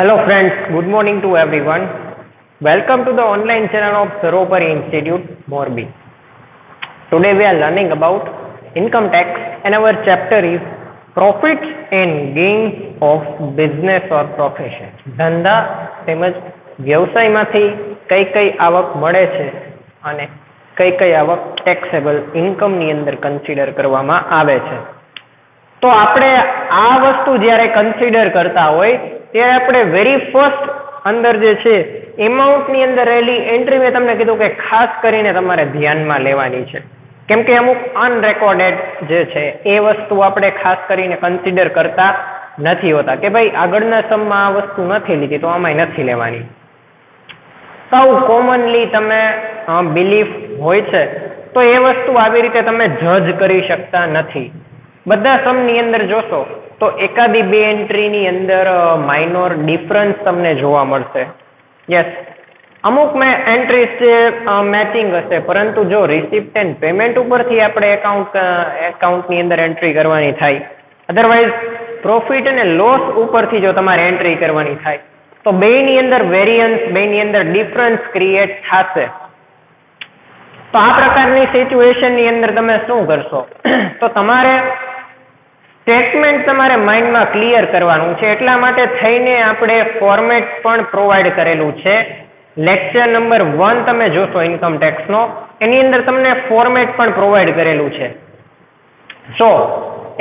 Hello friends, good morning to everyone. Welcome to the online channel of Saropari Institute, Morbi. Today we are learning about income tax and our chapter is profits and gains of business or profession. ધંધા તેમજ વ્યવસાયમાંથી કઈ આવક મળે છે અને કઈ આવક taxable ઇન્કમની અંદર કન્સિડર કરવામાં આવે છે. તો આપણે આ વસ્તુ જ્યારે કન્સિડર કરતા હોય ત્યારે આપણે વેરી ફર્સ્ટ અંદર જે છે એમાઉન્ટની અંદર રહેલી એન્ટ્રી મેં તમને કીધું કે ખાસ કરીને તમારે ધ્યાનમાં લેવાની છે, કેમ કે અમુક અનરેકોર્ડેડ જે છે એ વસ્તુ આપણે ખાસ કરીને કન્સિડર કરતા નથી હોતા કે ભાઈ આગળના સમમાં આ વસ્તુ નથી લીધી તો આમાંય નથી લેવાની. સૌ કોમનલી તમે બિલીફ હોય છે તો એ વસ્તુ આવી રીતે તમે જજ કરી શકતા નથી. બધા સમની અંદર જોશો તો એકાદી બે એન્ટ્રીની અંદર માઇનોર ડિફરન્સ તમને જોવા મળશે. યસ, અમુક એન્ટ્રીઝ જે મેચિંગ હશે, પરંતુ જો રિસિપ્ટ એન્ડ પેમેન્ટ ઉપરથી આપણે એકાઉન્ટની અંદર એન્ટ્રી કરવાની થાય, અધરવાઇઝ પ્રોફિટ અને લોસ ઉપરથી જો તમારે એન્ટ્રી કરવાની થાય તો બેની અંદર વેરિયન્સ, બેની અંદર ડિફરન્સ ક્રિએટ થશે. તો આ પ્રકારની સિચ્યુએશનની અંદર તમે શું કરશો? તો તમારે સ્ટેટમેન્ટ તમારે માઇન્ડમાં ક્લિયર કરવાનું છે. એટલા માટે થઈને આપણે ફોર્મેટ પણ પ્રોવાઈડ કરેલું છે. લેક્ચર નંબર 1 તમે જોશો ઇન્કમ ટેક્સનો, એની અંદર તમને ફોર્મેટ પણ પ્રોવાઈડ કરેલું છે. સો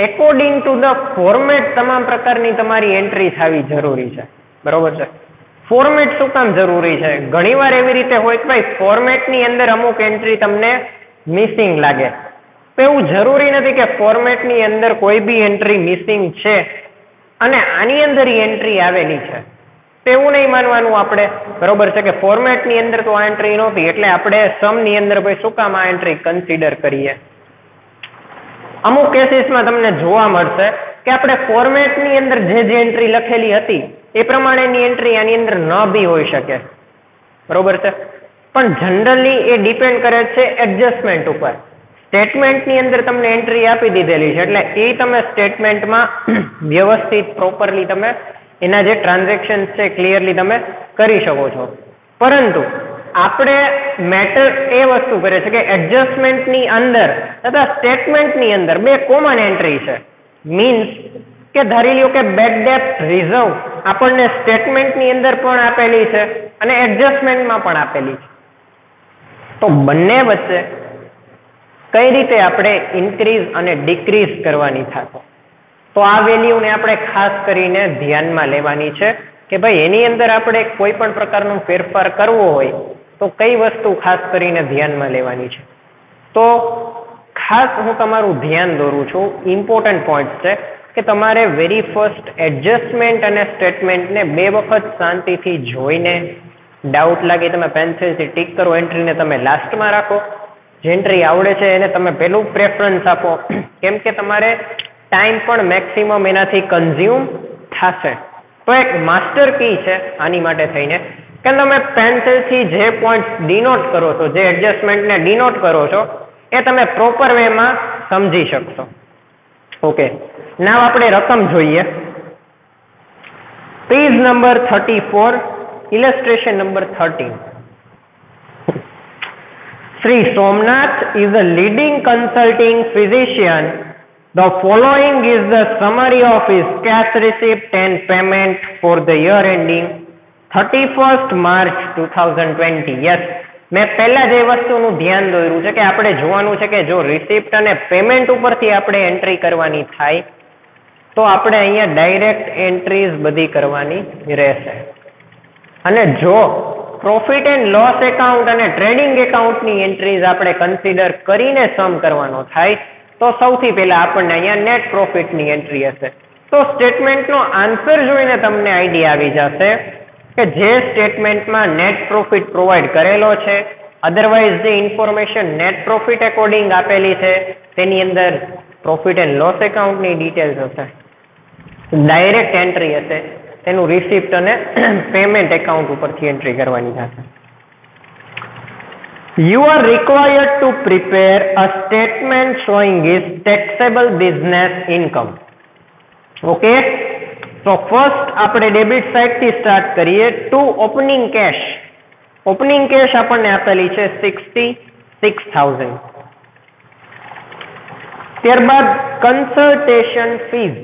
એકોર્ડિંગ ટુ ધ ફોર્મેટ તમામ પ્રકારની તમારી એન્ટ્રી થવી જરૂરી છે. બરોબર છે? ફોર્મેટ શું કામ જરૂરી છે? ઘણીવાર એવી રીતે હોય કે ભાઈ ફોર્મેટની અંદર અમુક એન્ટ્રી તમને મિસિંગ લાગે. તો એવું જરૂરી નથી કે ફોર્મેટની અંદર કોઈ બી એન્ટ્રી મિસિંગ છે અને આની અંદર એન્ટ્રી આવેલી છે. તેવું નહીં માનવાનું આપણે. બરોબર છે કે ફોર્મેટની અંદર તો આ એન્ટ્રી નહોતી એટલે આપણે સમની અંદર ભાઈ શું કામ આ એન્ટ્રી કન્સિડર કરીએ. અમુક કેસીસમાં તમને જોવા મળશે કે આપણે ફોર્મેટની અંદર જે એન્ટ્રી લખેલી હતી એ પ્રમાણેની એન્ટ્રી આની અંદર ન બી હોઈ શકે. બરોબર છે? પણ જનરલી એ ડિપેન્ડ કરે છે એડજસ્ટમેન્ટ ઉપર. સ્ટેટમેન્ટની અંદર તમને એન્ટ્રી આપી દીધેલી છે એટલે એ તમે સ્ટેટમેન્ટમાં વ્યવસ્થિત પ્રોપરલી તમે એના જે ટ્રાન્ઝેક્શન છે ક્લિયરલી તમે કરી શકો છો. પરંતુ આપણે મેટર એ વસ્તુ કરે છે કે એડજસ્ટમેન્ટની અંદર તથા સ્ટેટમેન્ટની અંદર બે કોમન એન્ટ્રી છે. મીન્સ કે ધારી લ્યો કે બેડ ડેપ્ટ રિઝર્વ આપણને સ્ટેટમેન્ટની અંદર પણ આપેલી છે અને એડજસ્ટમેન્ટમાં પણ આપેલી છે. તો બંને વચ્ચે કઈ રીતે આપણે ઇન્ક્રીઝ અને ડિક્રીઝ કરવાની થશે, તો આ વેલ્યુને આપણે ખાસ કરીને ધ્યાનમાં લેવાની છે કે ભાઈ એની અંદર આપણે કોઈ પણ પ્રકારનો ફેરફાર કરવો હોય તો કઈ વસ્તુ ખાસ કરીને ધ્યાનમાં લેવાની છે. તો ખાસ હું તમારું ધ્યાન દોરું છું, ઇમ્પોર્ટન્ટ પોઈન્ટ છે કે તમારે વેરી ફર્સ્ટ એડજસ્ટમેન્ટ અને સ્ટેટમેન્ટને બે વખત શાંતિથી જોઈને, ડાઉટ લાગે તમે પેન્સિલથી ટીક કરો, એન્ટ્રીને તમે લાસ્ટમાં રાખો. જે એન્ટ્રી આવડે છે એને તમે પહેલું પ્રેફરન્સ આપો, કેમ કે તમારે ટાઈમ પણ મેક્સિમમ એનાથી કન્ઝ્યુમ થશે. તો એક માસ્ટર કી છે આની માટે થઈને કે તમે પેન્સિલથી જે પોઈન્ટ ડિનોટ કરો છો, જે એડજસ્ટમેન્ટને ડિનોટ કરો છો એ તમે પ્રોપર વેમાં સમજી શકશો. ઓકે, નાવ આપણે રકમ જોઈએ. Page number 34, illustration number 13. Sri Somnath is a leading consulting physician. The following is the summary of his cash receipt and payment for the year ending 31st March 2020. Yes, મેં પહેલા જ એ વસ્તુનું ધ્યાન દોર્યું છે કે આપણે જોવાનું છે કે જો રિસિપ્ટ અને પેમેન્ટ ઉપરથી આપણે એન્ટ્રી કરવાની થાય તો આપણે અહીંયા ડાયરેક્ટ એન્ટ્રીઝ બધી કરવાની રહેશે. અને જો પ્રોફિટ એન્ડ લોસ એકાઉન્ટ અને ટ્રેડિંગ એકાઉન્ટની એન્ટ્રીઝ આપણે કન્સિડર કરીને સમ કરવાનો થાય તો સૌથી પહેલા આપણને અહીંયા નેટ પ્રોફિટની એન્ટ્રી હશે. તો સ્ટેટમેન્ટનો આન્સર જોઈને તમને આઈડિયા આવી જશે કે જે સ્ટેટમેન્ટમાં નેટ પ્રોફિટ પ્રોવાઈડ કરેલો છે, અધરવાઇઝ જે ઇન્ફોર્મેશન નેટ પ્રોફિટ એકોર્ડિંગ આપેલી છે તેની અંદર પ્રોફિટ એન્ડ લોસ એકાઉન્ટની ડિટેલ્સ હશે, ડાયરેક્ટ એન્ટ્રી હશે, તેનું રિસિપ્ટ અને પેમેન્ટ એકાઉન્ટ ઉપરથી એન્ટ્રી કરવાની થશે. You are required to prepare a statement showing his taxable business income. Okay? So first આપણે ડેબિટ સાઇડ થી સ્ટાર્ટ કરીએ to opening cash. Opening cash આપણને આપેલી છે 66,000. ત્યારબાદ કન્સલ્ટેશન ફીઝ,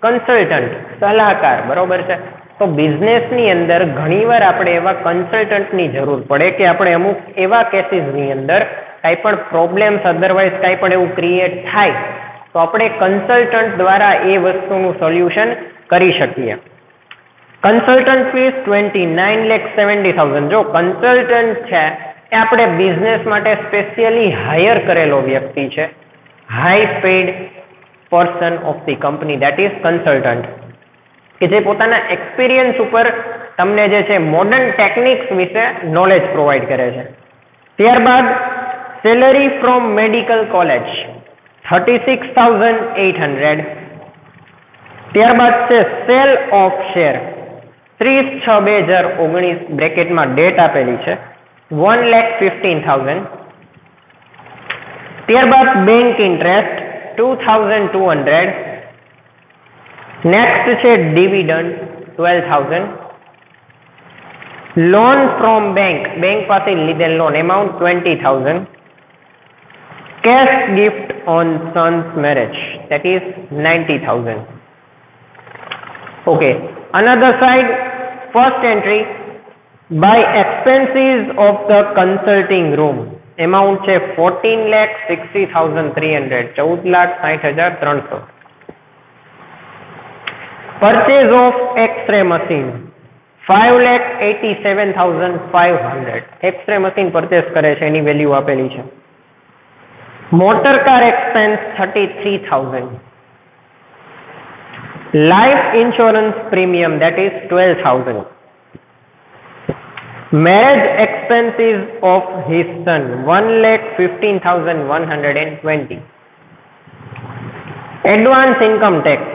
કન્સલ્ટન્ટ સલાહકાર, બરોબર છે. તો બિઝનેસની અંદર ઘણીવાર આપણે એવા કન્સલ્ટન્ટની જરૂર પડે કે આપણે અમુક એવા કેસીસની અંદર કાંઈ પણ પ્રોબ્લેમ્સ અધરવાઇઝ કાંઈ પણ એવું ક્રિએટ થાય તો આપણે કન્સલ્ટન્ટ દ્વારા એ વસ્તુનું સોલ્યુશન કરી શકીએ. Consultant fees 29,70,000. જો કન્સલ્ટન્ટ છે એ આપણે બિઝનેસ માટે સ્પેશિયલી હાયર કરેલો વ્યક્તિ છે, high paid person of the company, that is consultant, કે જે પોતાના એક્સપિરિયન્સ ઉપર તમને જે છે મોડર્ન ટેકનિક્સ વિશે નોલેજ પ્રોવાઈડ કરે છે. ત્યારબાદ સેલરી ફ્રોમ મેડિકલ કોલેજ 36,800. ત્યારબાદ છે સેલ ઓફ શેર 30/6/2019 બ્રેકેટમાં ડેટ આપેલી છે 1,15,000. ત્યારબાદ બેંક ઇન્ટરેસ્ટ 2,200. નેક્સ્ટ છે dividend 12,000. Loan from bank, bank પાસે લીધેલ loan amount 20,000. Cash gift on son's marriage, that is 90,000. Okay, another side, first entry, by expenses of the consulting room, amount છે 14,60,300, 14,60,300. Purchase of X-ray machine 5,87,500. X-ray machine purchase કરે છે એની value આપેલી છે. Motor car expense 33,000. Life insurance premium that is 12,000. Marriage expenses of his son 1,15,120. Advance income tax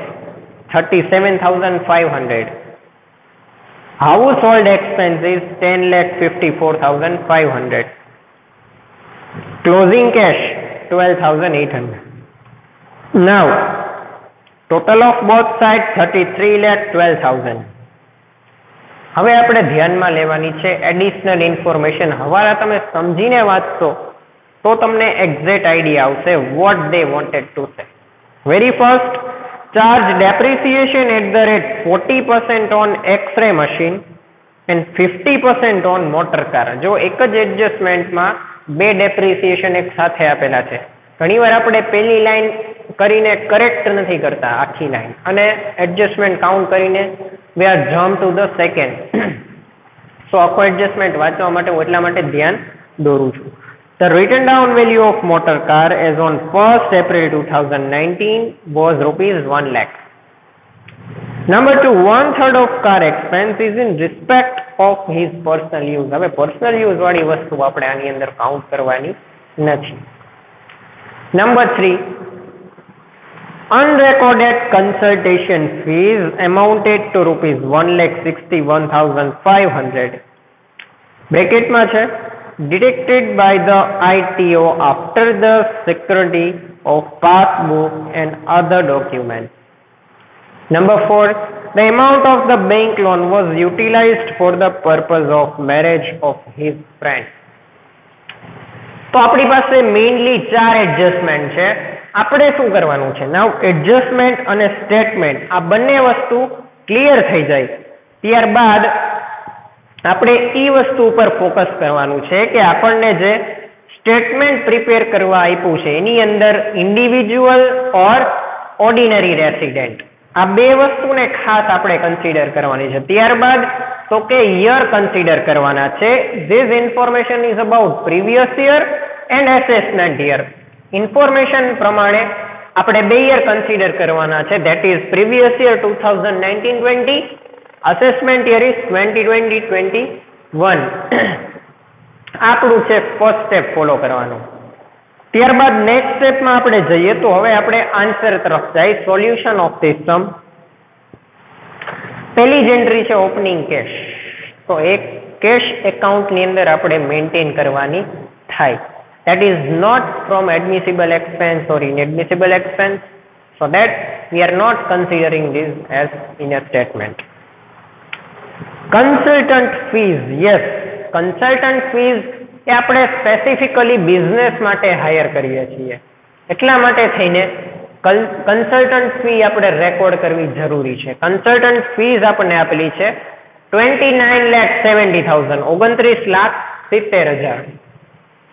37,500. Household expenses 10,54,500. Closing cash 12,800. Now, total of both sides 33,12,000. હવે આપણે ધ્યાનમાં લેવાની છે additional information. હવાલા તમે સમજીને વાંચશો તો તમને એક્ઝેક્ટ આઈડિયા આવશે what they wanted to say. Very first, charge depreciation at the rate 40% on X-ray machine and 50% on motor car. જો એક જ એડજસ્ટમેન્ટમાં બે ડેપ્રિસિએશન એક સાથે આપેલા છે. ઘણીવાર આપણે પહેલી લાઈન કરીને કરેક્ટ નથી કરતા આખી લાઈન અને એડજસ્ટમેન્ટ કાઉન્ટ કરીને we are jump to the second. સો આખો એડજસ્ટમેન્ટ વાંચવા માટે હું એટલા માટે ધ્યાન દોરું છું. The written down value of motor car as on 1st April 2019 was rupees 1 lakh. Number 2, 1/3 of car expense is in respect of his personal use. હવે personal use વાળી વસ્તુ આપણે આની અંદર કાઉન્ટ કરવાની નથી. Number 3, unrecorded consultation fees amounted to rupees 1,61,500. બ્રેકેટમાં છે detected by the ITO after the security of passbook and other documents. Number 4, the amount of the bank loan was utilized for the purpose of marriage of his friend. તો આપણી પાસે mainly 4 adjustment છે. આપણે શું કરવાનું છે? નાઉ adjustment અને statement આ બંને વસ્તુ ક્લિયર થઈ જાય ત્યારબાદ આપણે એ વસ્તુ ઉપર ફોકસ કરવાનું છે કે આપણને જે સ્ટેટમેન્ટ પ્રિપેર કરવા આપ્યું છે એની અંદર ઇન્ડિવિજ્યુઅલ ઓર ઓર્ડિનરી રેસિડેન્ટ આ બે વસ્તુને ખાસ આપણે કન્સિડર કરવાની છે. ત્યારબાદ તો કે યર કન્સિડર કરવાના છે. This information is about previous year and assessment year. Information પ્રમાણે આપણે બે યર કન્સિડર કરવાના છે, that is previous year 2019-20, assessment year is 2020-21. આપણું છે ફર્સ્ટ સ્ટેપ ફોલો કરવાનું. ત્યારબાદ નેક્સ્ટ સ્ટેપમાં આપણે જઈએ તો હવે આપણે આન્સર તરફ જાય. Solution of this sum. પહેલી જ એન્ટ્રી છે ઓપનિંગ કેશ. તો એક કેશ એકાઉન્ટની અંદર આપણે મેન્ટેન કરવાની થાય. That is not from admissible expense or inadmissible expense. So that we are not considering this as in a statement. Consultant fees, yes, consultant fees એ આપણે સ્પેસિફિકલી બિઝનેસ માટે higher કરીએ છીએ, એટલા માટે થઈને કન્સલ્ટન્ટ ફી આપણે રેકોર્ડ કરવી જરૂરી છે. કન્સલ્ટન્ટ ફીઝ આપણને આપેલી છે 29,70,000, 29,70,000.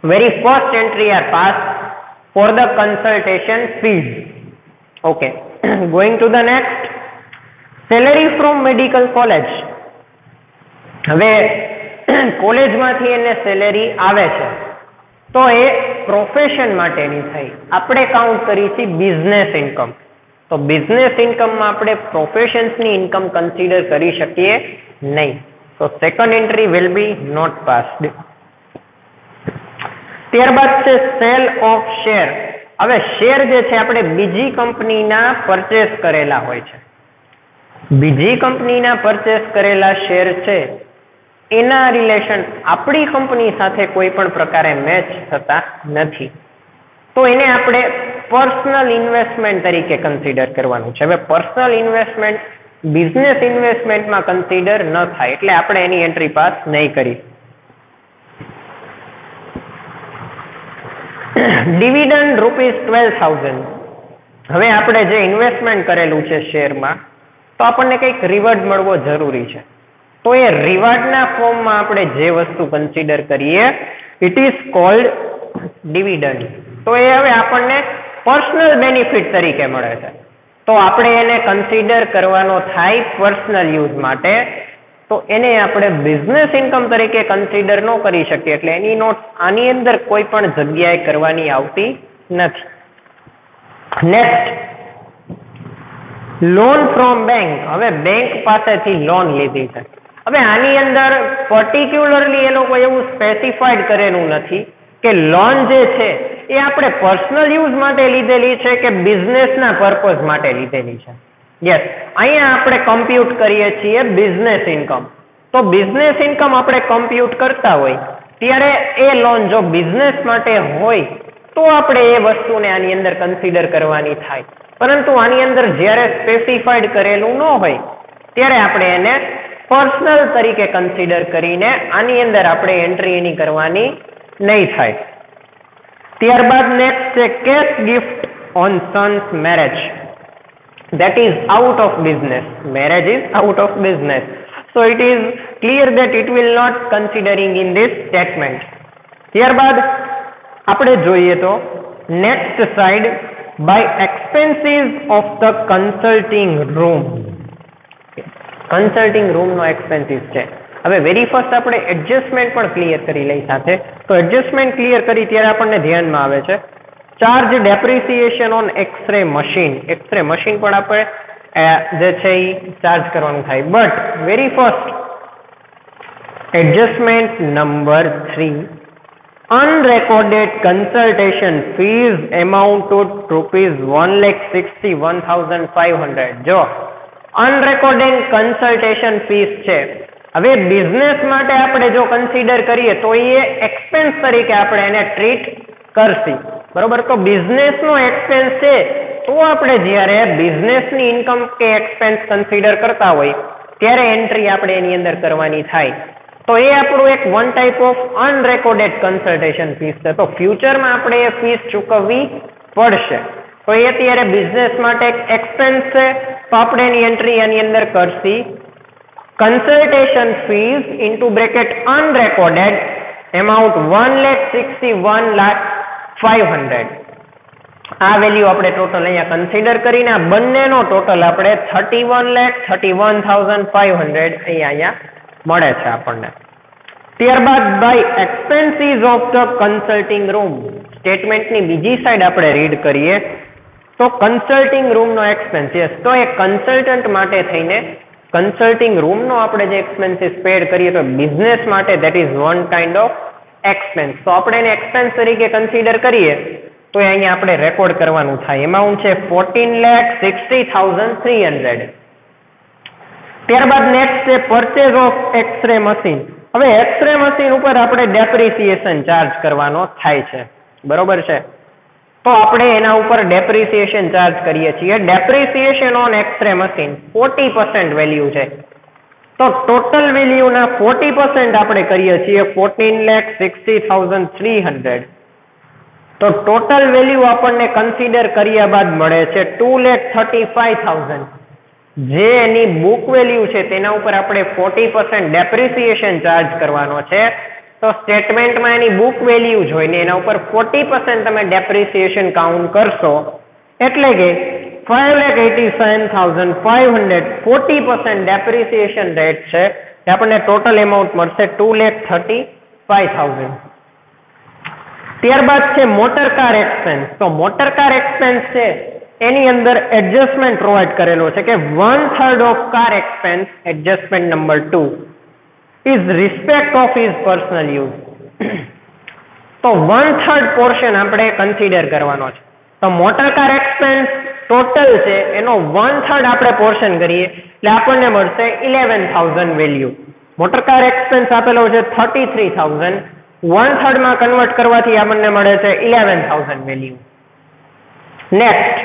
Very first entry are passed for the consultation fees. Okay. Going to the next, salary from medical college. હવે કોલેજમાંથી એને સેલેરી આવે છે તો એ પ્રોફેશન માટેની થઈ. આપણે કાઉન્ટ કરી છે બિઝનેસ ઇન્કમ. તો બિઝનેસ ઇન્કમમાં આપણે પ્રોફેશન્સની ઇન્કમ કન્સિડર કરી શકીએ નહીં. તો second entry will be not passed. ત્યારબાદ છે સેલ ઓફ શેર. હવે શેર જે છે આપણે બીજી કંપનીના પરચેસ કરેલા હોય છે. બીજી કંપનીના પરચેસ કરેલા શેર છે એના રિલેશન આપણી કંપની સાથે કોઈ પણ પ્રકારે મેચ થતા નથી, તો એને આપણે પર્સનલ ઇન્વેસ્ટમેન્ટ તરીકે કન્સિડર કરવાનું છે. હવે પર્સનલ ઇન્વેસ્ટમેન્ટ બિઝનેસ ઇન્વેસ્ટમેન્ટમાં કન્સિડર ન થાય એટલે આપણે એની એન્ટ્રી પાસ નહીં કરી. ડિવિડન્ડ ₹12,000. હવે આપણે જે ઇન્વેસ્ટમેન્ટ કરેલું છે શેરમાં તો આપણને કંઈક રિવોર્ડ મળવો જરૂરી છે, તો એ રિવોર્ડના ફોર્મમાં આપણે જે વસ્તુ કન્સિડર કરીએ ઇટ ઇઝ કોલ્ડ ડિવિડન્ડ. તો એ હવે આપણને પર્સનલ બેનિફિટ તરીકે મળે છે, તો આપણે એને કન્સિડર કરવાનો થાય પર્સનલ યુઝ માટે, તો એને આપણે બિઝનેસ ઇન્કમ તરીકે કન્સિડર ન કરી શકીએ, એટલે એની નોટ આની અંદર કોઈ પણ જગ્યાએ કરવાની આવતી નથી. Next, loan from bank. હવે બેંક પાસેથી લોન લીધી છે. હવે આની અંદર પર્ટિક્યુલરલી એ લોકો એવું સ્પેસિફાઈડ કરેલું નથી કે લોન જે છે એ આપણે પર્સનલ યુઝ માટે લીધેલી છે કે બિઝનેસના પર્પઝ માટે લીધેલી છે. યસ, અહીંયા આપણે કમ્પ્યુટ કરીએ છીએ બિઝનેસ ઇન્કમ. તો બિઝનેસ ઇન્કમ આપણે કમ્પ્યુટ કરતા હોય ત્યારે એ લોન જો બિઝનેસ માટે હોય તો આપણે એ વસ્તુને આની અંદર કન્સિડર કરવાની થાય, પરંતુ આની અંદર જ્યારે સ્પેસિફાઈડ કરેલું ન હોય ત્યારે આપણે એને પર્સનલ તરીકે કન્સિડર કરીને આની અંદર આપણે એન્ટ્રી એની કરવાની નહીં થાય. ત્યારબાદ નેક્સ્ટ છે cash gift on son's marriage. That is out of business. Marriage is out of business. So it is clear that it will not considering in this statement. ત્યારબાદ આપણે જોઈએ તો next side, by expenses of the consulting room. Consulting રૂમનો expenses છે. હવે very first આપણે adjustment પણ clear કરી લઈ સાથે. તો એડજસ્ટમેન્ટ ક્લિયર કરી ત્યારે આપણને ધ્યાનમાં આવે છે charge depreciation on X-ray machine. X-ray machine પણ આપણે જે છે એ ચાર્જ કરવાનું થાય. But very first adjustment number 3, unrecorded consultation fees amounted to ₹1,61,500. જો અનરેકોર્ડેડ કન્સલ્ટેશન ફીસ છે, હવે બિઝનેસ માટે આપણે જો કન્સિડર કરીએ તો એ એક્સપેન્સ તરીકે આપણે એને ટ્રીટ કરશી, બરોબર. તો બિઝનેસનો એક્સપેન્સ છે તો આપણે જ્યારે બિઝનેસની ઇન્કમ કે એક્સપેન્સ કન્સિડર કરતા હોય ત્યારે એન્ટ્રી આપણે એની અંદર કરવાની થાય. તો એ આપણું એક one type of unrecorded consultation fees છે. તો ફ્યુચરમાં આપણે એ ફીસ ચૂકવવી પડશે. તો એ અત્યારે બિઝનેસ માટે એક્સપેન્સ છે તો આપણે એની એન્ટ્રી આની અંદર કરશી consultation fees into bracket unrecorded amount 1,61,500. આ વેલ્યુ આપણે ટોટલ અહીંયા કન્સિડર કરીને આ બંનેનો ટોટલ આપણે 31,31,500 અહીંયા મળે છે આપણને. ત્યારબાદ by expenses of the consulting room. સ્ટેટમેન્ટની બીજી સાઈડ આપણે રીડ કરીએ તો કન્સલ્ટિંગ રૂમનો એક્સપેન્સ. યસ, તો એ કન્સલ્ટન્ટ માટે થઈને કન્સલ્ટિંગ રૂમનો આપણે જે એક્સપેન્સીસ પેડ કરીએ તો બિઝનેસ માટે that is one kind of expense. તો આપણે એને એક્સપેન્સ તરીકે કન્સિડર કરીએ તો અહીંયા આપણે રેકોર્ડ કરવાનું થાય. એમાઉન્ટ છે 14,60,300. ત્યારબાદ નેક્સ્ટ છે પરચેઝ ઓફ એક્સરે મશીન. હવે એક્સરે મશીન ઉપર આપણે ડેપ્રિસિએશન ચાર્જ કરવાનો થાય છે, બરોબર છે. તો આપણે એના ઉપર ડેપ્રિસિએશન ચાર્જ કરીએ છીએ. Depreciation on X-ray machine 40% value છે. તો ટોટલ વેલ્યુના 40% આપણે કરીએ છીએ 14,60,300. તો ટોટલ વેલ્યુ આપણને કન્સિડર કર્યા બાદ મળે છે 2,35,000. જે એની બુક વેલ્યુ છે તેના ઉપર આપણે 40% ડેપ્રિસિએશન ચાર્જ કરવાનો છે. તો સ્ટેટમેન્ટમાં એની બુક વેલ્યુ જોઈને એના ઉપર 40% તમે ડેપ્રિસિએશન કાઉન્ટ કરશો એટલે કે 5,87,500 40% ડેપ્રિસિએશન રેટ છે. એ આપણને ટોટલ એમાઉન્ટ મળશે 2,35,000. ત્યારબાદ છે મોટર કાર એક્સપેન્સ. તો મોટર કાર એક્સપેન્સ છે એની અંદર એડજસ્ટમેન્ટ પ્રોવાઈડ કરેલો છે કે 1/3 of car expense adjustment number 2 is respect of his personal use. તો 1/3 પોર્શન આપણે કન્સિડર કરવાનો છે. તો મોટર કાર એક્સપેન્સ ટોટલ છે એનો 1/3 આપણે પોર્શન કરીએ એટલે આપણને મળશે 11,000 વેલ્યુ. મોટર કાર એક્સપેન્સ આપેલો છે 33,000. 1/3 માં કન્વર્ટ કરવાથી આપણને મળે છે 11,000 value. Next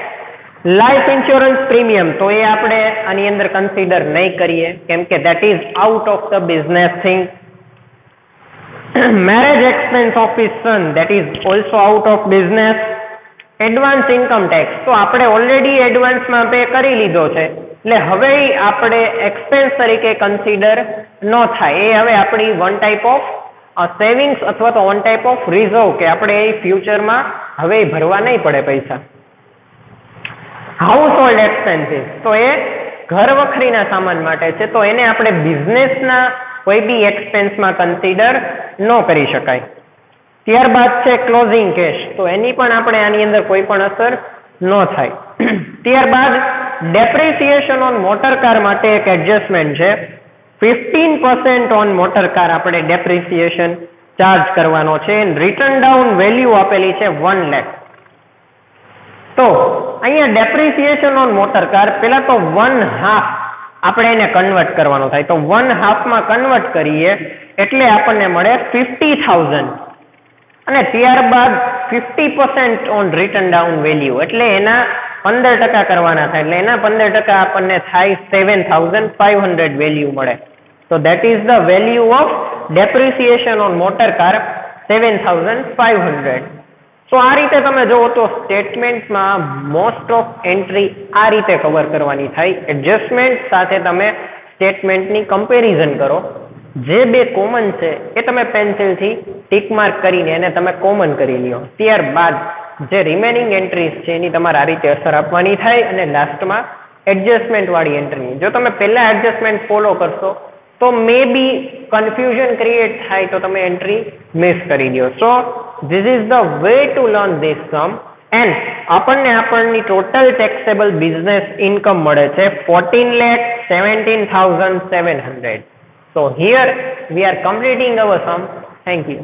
life insurance premium. તો એ આપણે આની અંદર કન્સિડર નહીં કરીએ કેમ કે that is out of the business thing. Marriage expense of his son that is also out of business. Advance income tax તો આપણે ઓલરેડી એડવાન્સમાં પે કરી લીધો છે એટલે હવે આપણે એક્સપેન્સ તરીકે કન્સિડર ન થાય. એ હવે આપણી વન ટાઈપ ઓફ સેવિંગ્સ અથવા તો વન ટાઈપ ઓફ રિઝર્વ કે આપણે એ ફ્યુચરમાં હવે ભરવા નહીં પડે પૈસા. હાઉસ હોલ્ડ એક્સપેન્સીસ તો એ ઘર વખરીના સામાન માટે છે તો એને આપણે બિઝનેસના કોઈ બી એક્સપેન્સમાં કન્સિડર ન કરી શકાય. ત્યારબાદ છે ક્લોઝિંગ કેશ. તો એની પણ આપણે આની અંદર કોઈ પણ અસર ન થાય. ત્યારબાદ ડેપ્રિસિએશન ઓન મોટર કાર માટે એક એડજસ્ટમેન્ટ છે 15% ઓન મોટર કાર આપણે ડેપ્રિસિએશન ચાર્જ કરવાનો છે. રિટર્ન ડાઉન વેલ્યુ આપેલી છે 1 લાખ. તો અહીંયા ડેપ્રિસિએશન ઓન મોટર કાર પેલા તો 1/2 આપણે એને કન્વર્ટ કરવાનો થાય. તો 1/2 માં કન્વર્ટ કરીએ એટલે આપણને મળે 50,000 અને ત્યારબાદ 50% ઓન રિટર્ન ડાઉન વેલ્યુ એટલે એના 15% કરવાના થાય એટલે એના 15% આપણને થાય 7,500 વેલ્યુ મળે. તો that is the value of depreciation on motor car 7,500. તો આ રીતે તમે જોવો તો સ્ટેટમેન્ટમાં મોસ્ટ ઓફ એન્ટ્રી આ રીતે કવર કરવાની થાય. એડજસ્ટમેન્ટ સાથે તમે સ્ટેટમેન્ટની કમ્પેરિઝન કરો. જે બે કોમન છે એ તમે પેન્સિલથી ટીક માર્ક કરીને એને તમે કોમન કરી લ્યો. ત્યારબાદ જે રિમેનિંગ એન્ટ્રીઝ છે એની તમારે આ રીતે અસર આપવાની થાય અને લાસ્ટમાં એડજસ્ટમેન્ટ વાળી એન્ટ્રી. જો તમે પહેલા એડજસ્ટમેન્ટ ફોલો કરશો તો મે બી કન્ફ્યુઝન ક્રિએટ થાય તો તમે એન્ટ્રી મિસ કરી દો. So this is the way to learn this sum and આપણની ટોટલ ટેક્સેબલ બિઝનેસ ઇન્કમ મળે છે 14,17,700. So here we are completing our sum. Thank you.